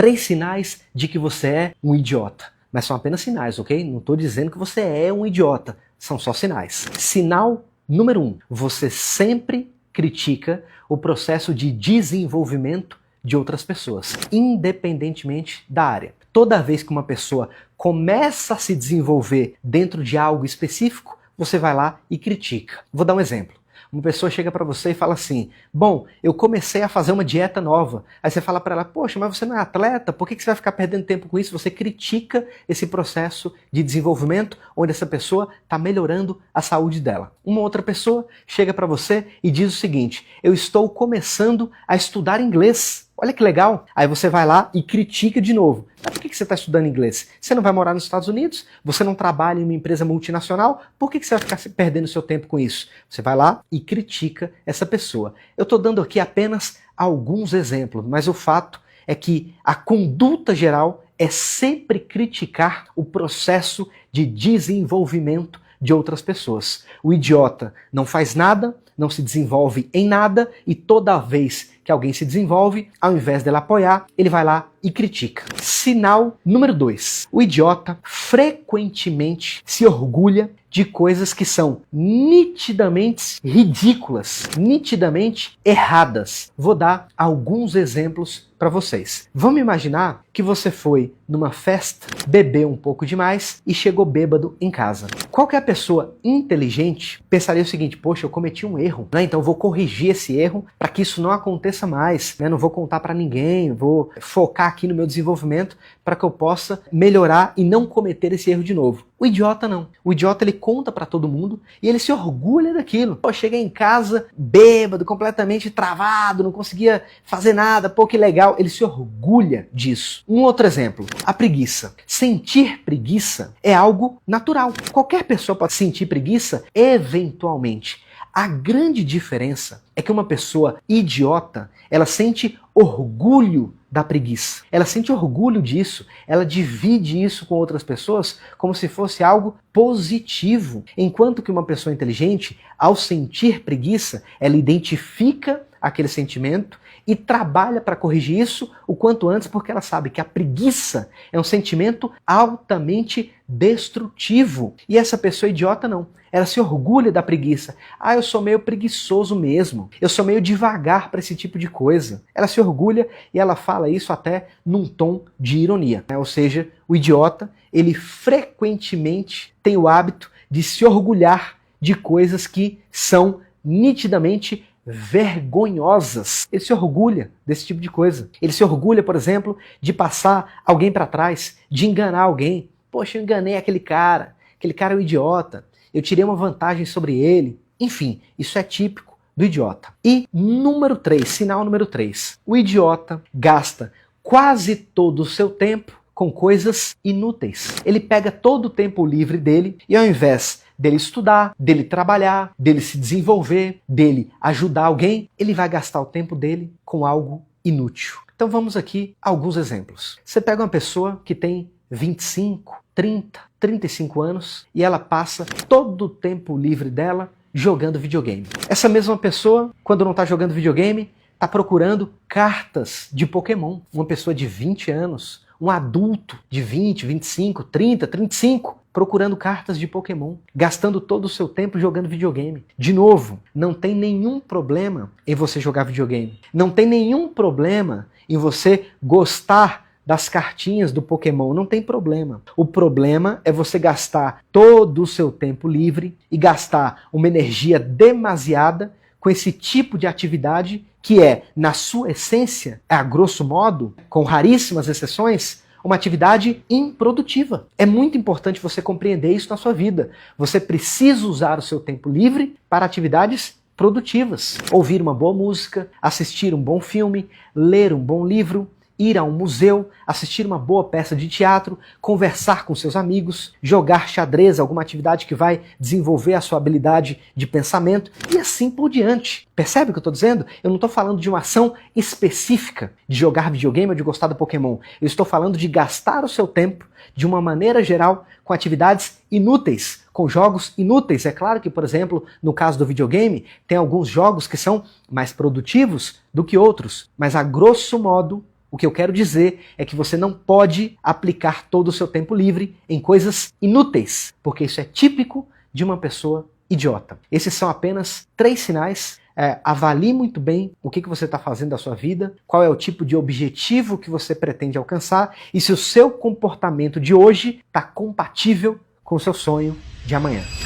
3 sinais de que você é um idiota. Mas são apenas sinais, ok? Não estou dizendo que você é um idiota. São só sinais. Sinal número 1. Você sempre critica o processo de desenvolvimento de outras pessoas, independentemente da área. Toda vez que uma pessoa começa a se desenvolver dentro de algo específico, você vai lá e critica. Vou dar um exemplo. Uma pessoa chega para você e fala assim, bom, eu comecei a fazer uma dieta nova. Aí você fala para ela, poxa, mas você não é atleta, por que você vai ficar perdendo tempo com isso? Você critica esse processo de desenvolvimento onde essa pessoa está melhorando a saúde dela. Uma outra pessoa chega para você e diz o seguinte, eu estou começando a estudar inglês. Olha que legal. Aí você vai lá e critica de novo. Mas por que você está estudando inglês? Você não vai morar nos Estados Unidos? Você não trabalha em uma empresa multinacional? Por que você vai ficar perdendo seu tempo com isso? Você vai lá e critica essa pessoa. Eu estou dando aqui apenas alguns exemplos, mas o fato é que a conduta geral é sempre criticar o processo de desenvolvimento de outras pessoas. O idiota não faz nada, não se desenvolve em nada e toda vez que alguém se desenvolve, ao invés dele apoiar, ele vai lá e critica. Sinal número 2. O idiota frequentemente se orgulha de coisas que são nitidamente ridículas, nitidamente erradas. Vou dar alguns exemplos para vocês. Vamos imaginar que você foi numa festa, bebeu um pouco demais e chegou bêbado em casa. Qualquer pessoa inteligente pensaria o seguinte, poxa, eu cometi um erro, né? Então eu vou corrigir esse erro para que isso não aconteça mais, né? Não vou contar para ninguém, vou focar aqui no meu desenvolvimento para que eu possa melhorar e não cometer esse erro de novo. O idiota não. O idiota ele conta para todo mundo e ele se orgulha daquilo. Pô, cheguei em casa bêbado, completamente travado, não conseguia fazer nada, pô, que legal. Ele se orgulha disso. Um outro exemplo, a preguiça. Sentir preguiça é algo natural. Qualquer pessoa pode sentir preguiça eventualmente. A grande diferença é que uma pessoa idiota, ela sente orgulho da preguiça. Ela sente orgulho disso, ela divide isso com outras pessoas como se fosse algo positivo. Enquanto que uma pessoa inteligente, ao sentir preguiça, ela identifica aquele sentimento e trabalha para corrigir isso o quanto antes, porque ela sabe que a preguiça é um sentimento altamente destrutivo. E essa pessoa idiota não. Ela se orgulha da preguiça. Ah, eu sou meio preguiçoso mesmo. Eu sou meio devagar para esse tipo de coisa. Ela se orgulha e ela fala isso até num tom de ironia. Ou seja, o idiota, ele frequentemente tem o hábito de se orgulhar de coisas que são nitidamente vergonhosas. Ele se orgulha desse tipo de coisa. Ele se orgulha, por exemplo, de passar alguém para trás, de enganar alguém. Poxa, eu enganei aquele cara é um idiota. Eu tirei uma vantagem sobre ele. Enfim, isso é típico do idiota. E número 3, sinal número 3. O idiota gasta quase todo o seu tempo com coisas inúteis. Ele pega todo o tempo livre dele e ao invés dele estudar, dele trabalhar, dele se desenvolver, dele ajudar alguém, ele vai gastar o tempo dele com algo inútil. Então vamos aqui a alguns exemplos. Você pega uma pessoa que tem 25, 30, 35 anos e ela passa todo o tempo livre dela jogando videogame. Essa mesma pessoa, quando não está jogando videogame, está procurando cartas de Pokémon. Uma pessoa de 20 anos, um adulto de 20, 25, 30, 35, procurando cartas de Pokémon, gastando todo o seu tempo jogando videogame. De novo, não tem nenhum problema em você jogar videogame. Não tem nenhum problema em você gostar das cartinhas do Pokémon, não tem problema. O problema é você gastar todo o seu tempo livre e gastar uma energia demasiada com esse tipo de atividade que é, na sua essência, a grosso modo, com raríssimas exceções, uma atividade improdutiva. É muito importante você compreender isso na sua vida. Você precisa usar o seu tempo livre para atividades produtivas. Ouvir uma boa música, assistir um bom filme, ler um bom livro, ir a um museu, assistir uma boa peça de teatro, conversar com seus amigos, jogar xadrez, alguma atividade que vai desenvolver a sua habilidade de pensamento e assim por diante. Percebe o que eu estou dizendo? Eu não estou falando de uma ação específica de jogar videogame ou de gostar do Pokémon. Eu estou falando de gastar o seu tempo de uma maneira geral com atividades inúteis, com jogos inúteis. É claro que, por exemplo, no caso do videogame, tem alguns jogos que são mais produtivos do que outros, mas a grosso modo, O que eu quero dizer é que você não pode aplicar todo o seu tempo livre em coisas inúteis, porque isso é típico de uma pessoa idiota. Esses são apenas 3 sinais. Avalie muito bem o que você está fazendo da sua vida, qual é o tipo de objetivo que você pretende alcançar e se o seu comportamento de hoje está compatível com o seu sonho de amanhã.